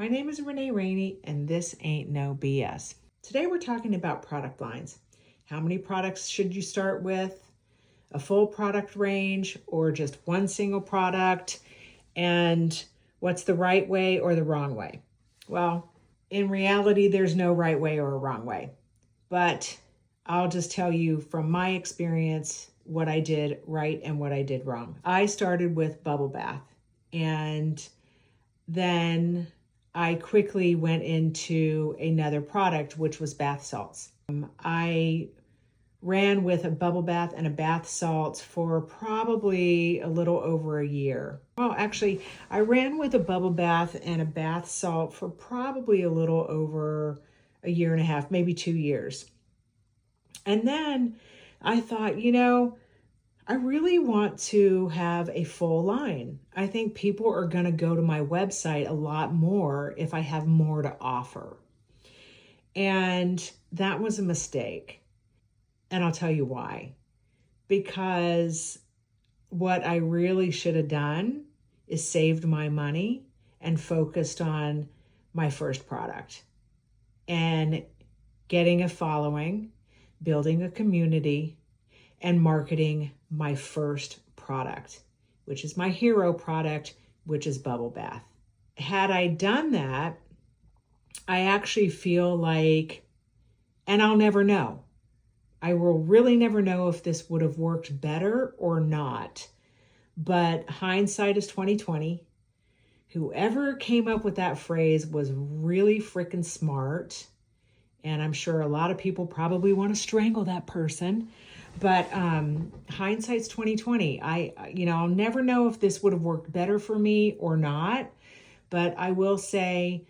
My name is Rainey, and this ain't no BS. Today we're talking about product lines. How many products should you start with? A full product range or just one single product? And what's the right way or the wrong way? Well, in reality, there's no right way or a wrong way. But I'll just tell you from my experience what I did right and what I did wrong. I started with bubble bath, and then I quickly went into another product, which was bath salts. I ran with a bubble bath and a bath salts for probably a little over a year. Well, actually, I ran with a bubble bath and a bath salt for probably a little over a year and a half, maybe 2 years. And then I thought, I really want to have a full line. I think people are going to go to my website a lot more if I have more to offer. And that was a mistake. And I'll tell you why. Because what I really should have done is saved my money and focused on my first product and getting a following, building a community, and marketing my first product, which is my hero product, which is bubble bath. Had I done that, I actually feel like, and I'll never know, I will really never know if this would have worked better or not. But hindsight is 2020. Whoever came up with that phrase was really freaking smart. And I'm sure a lot of people probably want to strangle that person. But hindsight's 2020. I'll never know if this would have worked better for me or not. But I will say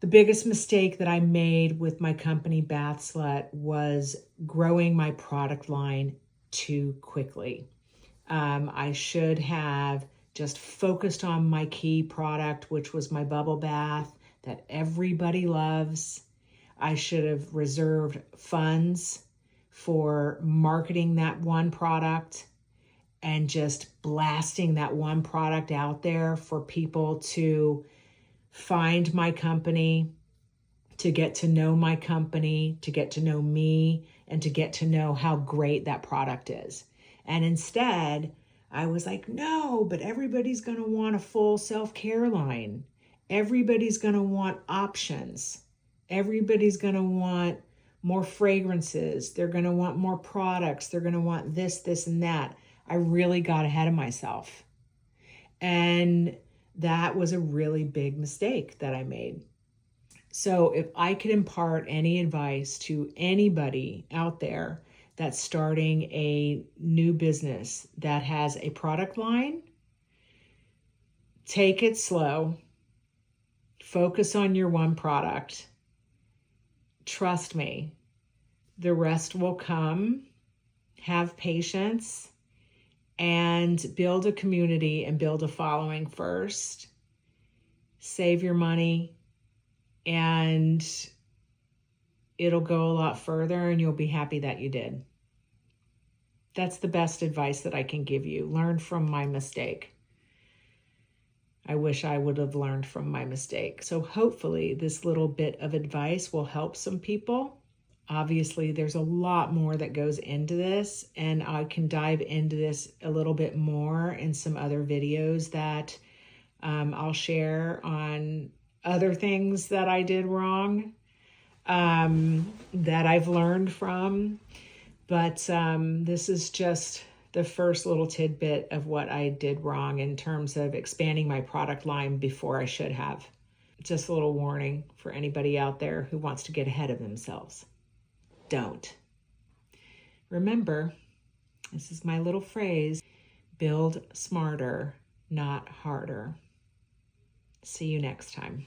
the biggest mistake that I made with my company Bath Slut was growing my product line too quickly. I should have just focused on my key product, which was my bubble bath that everybody loves. I should have reserved funds for marketing that one product and just blasting that one product out there for people to find my company, to get to know my company, to get to know me, and to get to know how great that product is. And instead, I was like, no, but everybody's going to want a full self-care line. Everybody's going to want options. Everybody's going to want more fragrances. They're going to want more products. They're going to want this, and that. I really got ahead of myself. And that was a really big mistake that I made. So if I could impart any advice to anybody out there that's starting a new business that has a product line, take it slow. Focus on your one product. Trust me, the rest will come. Have patience and build a community and build a following first. Save your money and it'll go a lot further and you'll be happy that you did. That's the best advice that I can give you. Learn from my mistake. I wish I would have learned from my mistake. So hopefully this little bit of advice will help some people. Obviously, there's a lot more that goes into this, and I can dive into this a little bit more in some other videos that I'll share on other things that I did wrong, that I've learned from. But this is just the first little tidbit of what I did wrong in terms of expanding my product line before I should have. Just a little warning for anybody out there who wants to get ahead of themselves. Don't. Remember, this is my little phrase, build smarter, not harder. See you next time.